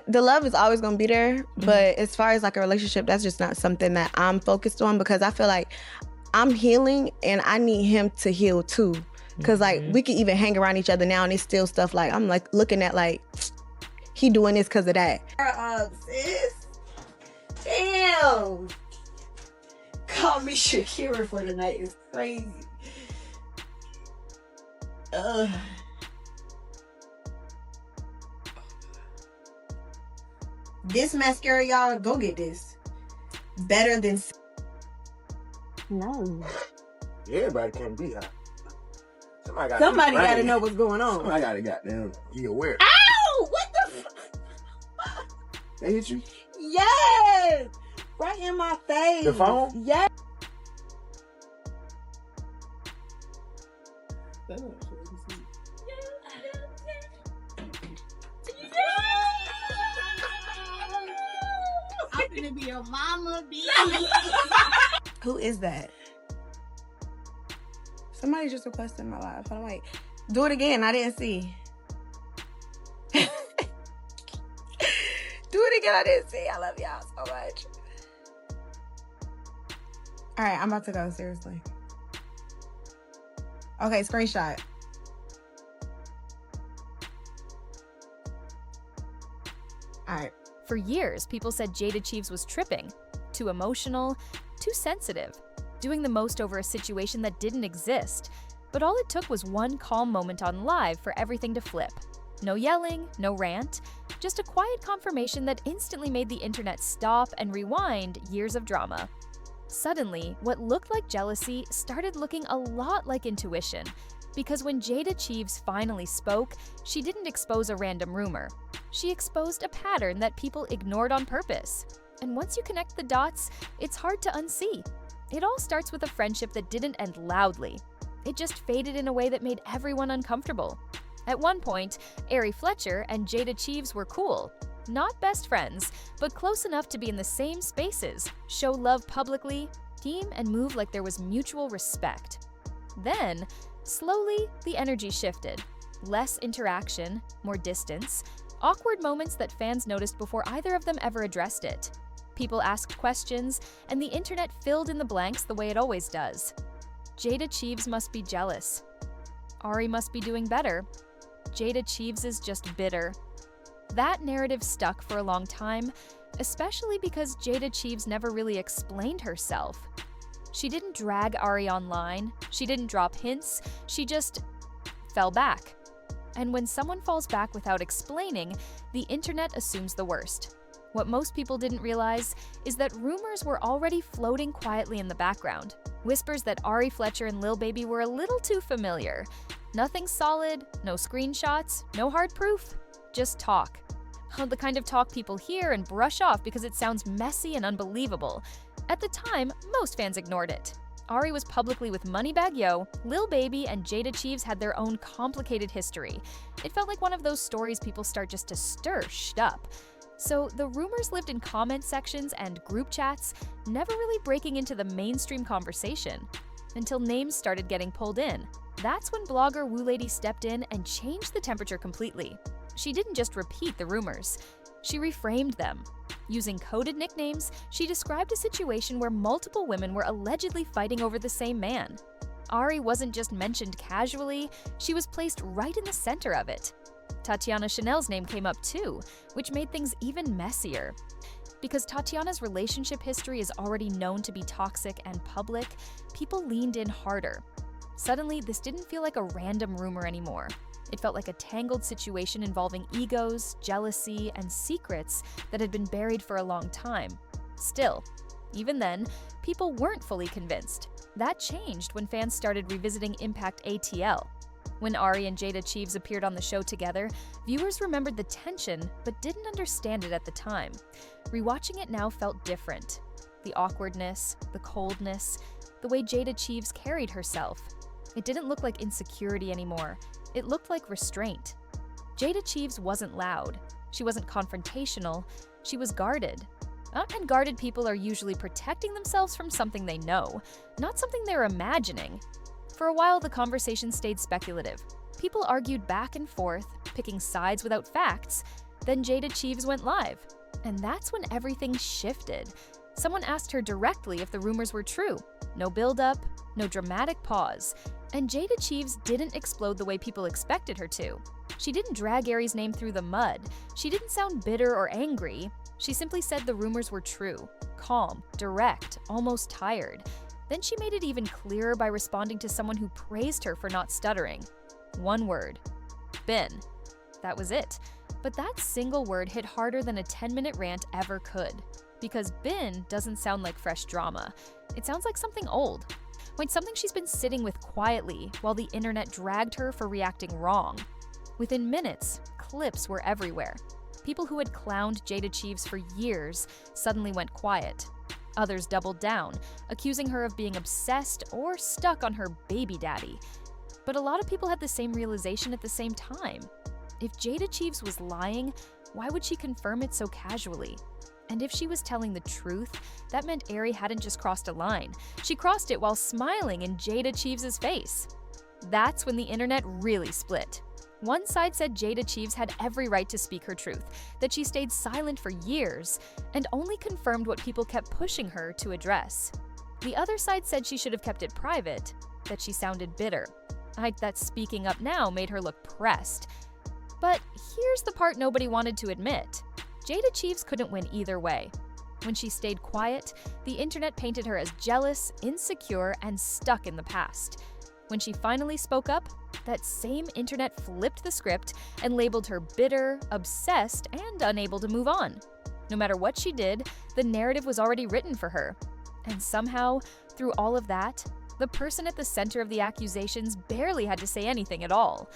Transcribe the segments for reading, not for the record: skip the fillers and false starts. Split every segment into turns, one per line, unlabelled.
The love is always going to be there, but as far as like a relationship, that's just not something that I'm focused on, because I feel like I'm healing and I need him to heal too. Because like we can even hang around each other now and it's still stuff like I'm like looking at like he doing this because of that.
Sis. Damn. Call me Shakira for the night is crazy. This mascara, y'all, go get this. Better than... No.
Everybody can't be hot.
Somebody got to know what's going on.
Somebody got to goddamn be aware.
Ow! What the fuck?
They hit you?
Yes! Right in my face.
The phone?
Yes.
I'm gonna be your mama, bitch.
Who is that? Somebody just requested my live. Hold on, wait. Do it again. I didn't see. Do it again. I didn't see. I love y'all so much. All right, I'm about to go. Seriously. Okay, screenshot. All right.
For years, people said Jayda Cheaves was tripping, too emotional, too sensitive, doing the most over a situation that didn't exist. But all it took was one calm moment on live for everything to flip. No yelling, no rant, just a quiet confirmation that instantly made the internet stop and rewind years of drama. Suddenly, what looked like jealousy started looking a lot like intuition, because when Jayda Cheaves finally spoke, she didn't expose a random rumor. She exposed a pattern that people ignored on purpose. And once you connect the dots, it's hard to unsee. It all starts with a friendship that didn't end loudly. It just faded in a way that made everyone uncomfortable. At one point, Ari Fletcher and Jayda Cheaves were cool. Not best friends, but close enough to be in the same spaces, show love publicly, team and move like there was mutual respect. Then, slowly, the energy shifted. Less interaction, more distance, awkward moments that fans noticed before either of them ever addressed it. People asked questions, and the internet filled in the blanks the way it always does. Jayda Cheaves must be jealous. Ari must be doing better. Jayda Cheaves is just bitter. That narrative stuck for a long time, especially because Jayda Cheaves never really explained herself. She didn't drag Ari online, she didn't drop hints, she just fell back. And when someone falls back without explaining, the internet assumes the worst. What most people didn't realize is that rumors were already floating quietly in the background. Whispers that Ari Fletcher and Lil Baby were a little too familiar. Nothing solid, no screenshots, no hard proof, just talk. The kind of talk people hear and brush off because it sounds messy and unbelievable. At the time, most fans ignored it. Ari was publicly with Moneybagg Yo, Lil Baby and Jayda Cheaves had their own complicated history. It felt like one of those stories people start just to stir up. So the rumors lived in comment sections and group chats, never really breaking into the mainstream conversation. Until names started getting pulled in. That's when blogger Woo Lady stepped in and changed the temperature completely. She didn't just repeat the rumors, she reframed them. Using coded nicknames, she described a situation where multiple women were allegedly fighting over the same man. Ari wasn't just mentioned casually, she was placed right in the center of it. Tatiana Chanel's name came up too, which made things even messier. Because Tatiana's relationship history is already known to be toxic and public, people leaned in harder. Suddenly, this didn't feel like a random rumor anymore. It felt like a tangled situation involving egos, jealousy, and secrets that had been buried for a long time. Still, even then, people weren't fully convinced. That changed when fans started revisiting Impact ATL. When Ari and Jayda Cheaves appeared on the show together, viewers remembered the tension but didn't understand it at the time. Rewatching it now felt different. The awkwardness, the coldness, the way Jayda Cheaves carried herself. It didn't look like insecurity anymore. It looked like restraint. Jayda Cheaves wasn't loud. She wasn't confrontational. She was guarded. And guarded people are usually protecting themselves from something they know, not something they're imagining. For a while, the conversation stayed speculative. People argued back and forth, picking sides without facts. Then Jayda Cheaves went live. And that's when everything shifted. Someone asked her directly if the rumors were true. No build-up, no dramatic pause. And Jayda Cheaves didn't explode the way people expected her to. She didn't drag Ari's name through the mud. She didn't sound bitter or angry. She simply said the rumors were true. Calm, direct, almost tired. Then she made it even clearer by responding to someone who praised her for not stuttering. One word. Bin. That was it. But that single word hit harder than a 10-minute rant ever could. Because bin doesn't sound like fresh drama. It sounds like something old. Like something she's been sitting with quietly while the internet dragged her for reacting wrong. Within minutes, clips were everywhere. People who had clowned Jayda Cheaves for years suddenly went quiet. Others doubled down, accusing her of being obsessed or stuck on her baby daddy. But a lot of people had the same realization at the same time. If Jayda Cheaves was lying, why would she confirm it so casually? And if she was telling the truth, that meant Ari hadn't just crossed a line. She crossed it while smiling in Jayda Cheaves' face. That's when the internet really split. One side said Jayda Cheaves had every right to speak her truth, that she stayed silent for years, and only confirmed what people kept pushing her to address. The other side said she should have kept it private, that she sounded bitter. That speaking up now made her look pressed. But here's the part nobody wanted to admit. Jayda Cheaves couldn't win either way. When she stayed quiet, the internet painted her as jealous, insecure, and stuck in the past. When she finally spoke up, that same internet flipped the script and labeled her bitter, obsessed, and unable to move on. No matter what she did, the narrative was already written for her. And somehow, through all of that, the person at the center of the accusations barely had to say anything at all.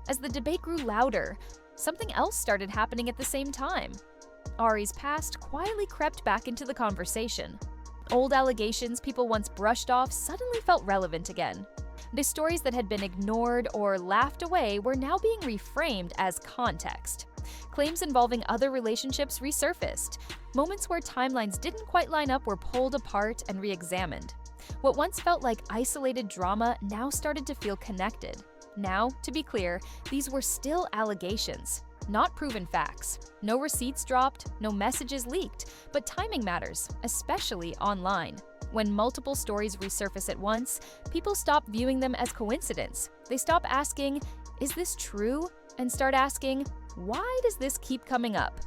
As the debate grew louder, something else started happening at the same time. Ari's past quietly crept back into the conversation. Old allegations people once brushed off suddenly felt relevant again. The stories that had been ignored or laughed away were now being reframed as context. Claims involving other relationships resurfaced. Moments where timelines didn't quite line up were pulled apart and re-examined. What once felt like isolated drama now started to feel connected. Now, to be clear, these were still allegations, not proven facts. No receipts dropped, no messages leaked, but timing matters, especially online. When multiple stories resurface at once, people stop viewing them as coincidence. They stop asking, "Is this true?" and start asking, "Why does this keep coming up?"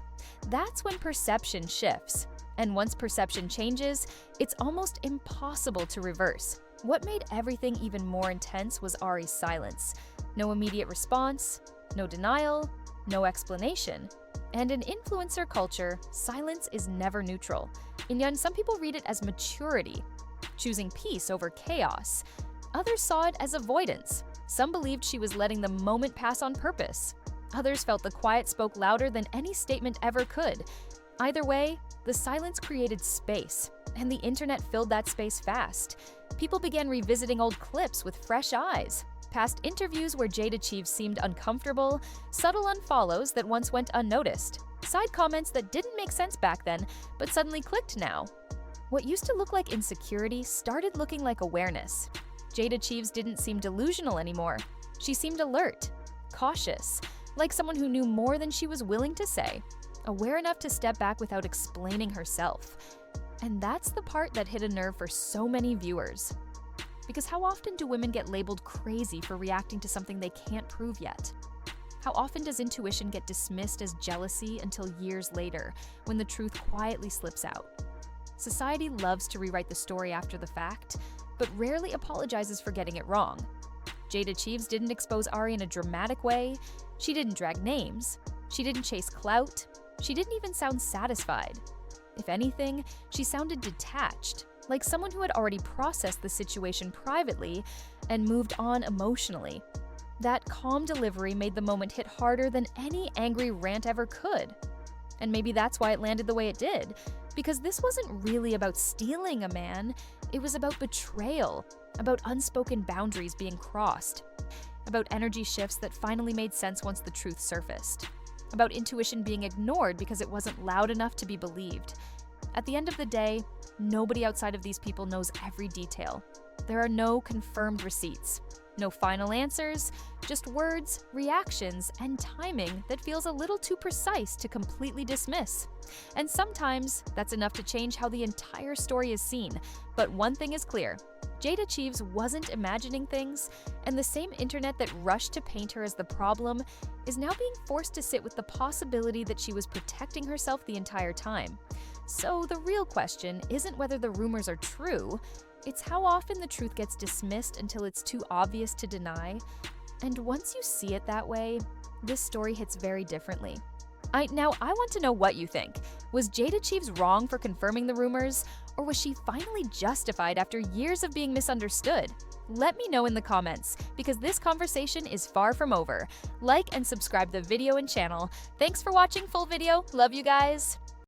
That's when perception shifts. And once perception changes, it's almost impossible to reverse. What made everything even more intense was Ari's silence. No immediate response, no denial, no explanation. And in influencer culture, silence is never neutral. And yet some people read it as maturity, choosing peace over chaos. Others saw it as avoidance. Some believed she was letting the moment pass on purpose. Others felt the quiet spoke louder than any statement ever could. Either way, the silence created space, and the internet filled that space fast. People began revisiting old clips with fresh eyes. Past interviews where Jayda Cheaves seemed uncomfortable, subtle unfollows that once went unnoticed, side comments that didn't make sense back then, but suddenly clicked now. What used to look like insecurity started looking like awareness. Jayda Cheaves didn't seem delusional anymore. She seemed alert, cautious, like someone who knew more than she was willing to say, aware enough to step back without explaining herself. And that's the part that hit a nerve for so many viewers. Because how often do women get labeled crazy for reacting to something they can't prove yet? How often does intuition get dismissed as jealousy until years later, when the truth quietly slips out? Society loves to rewrite the story after the fact, but rarely apologizes for getting it wrong. Jayda Cheaves didn't expose Ari in a dramatic way. She didn't drag names. She didn't chase clout. She didn't even sound satisfied. If anything, she sounded detached, like someone who had already processed the situation privately and moved on emotionally. That calm delivery made the moment hit harder than any angry rant ever could. And maybe that's why it landed the way it did, because this wasn't really about stealing a man, it was about betrayal, about unspoken boundaries being crossed, about energy shifts that finally made sense once the truth surfaced, about intuition being ignored because it wasn't loud enough to be believed. At the end of the day, nobody outside of these people knows every detail. There are no confirmed receipts, No final answers, just words, reactions, and timing that feels a little too precise to completely dismiss. And sometimes that's enough to change how the entire story is seen. But one thing is clear. Jayda Cheaves wasn't imagining things, and the same internet that rushed to paint her as the problem is now being forced to sit with the possibility that she was protecting herself the entire time. So the real question isn't whether the rumors are true, it's how often the truth gets dismissed until it's too obvious to deny. And once you see it that way, this story hits very differently. Now I want to know what you think. Was Jayda Cheaves wrong for confirming the rumors, or was she finally justified after years of being misunderstood? Let me know in the comments, because this conversation is far from over. Like and subscribe the video and channel. Thanks for watching full video. Love you guys.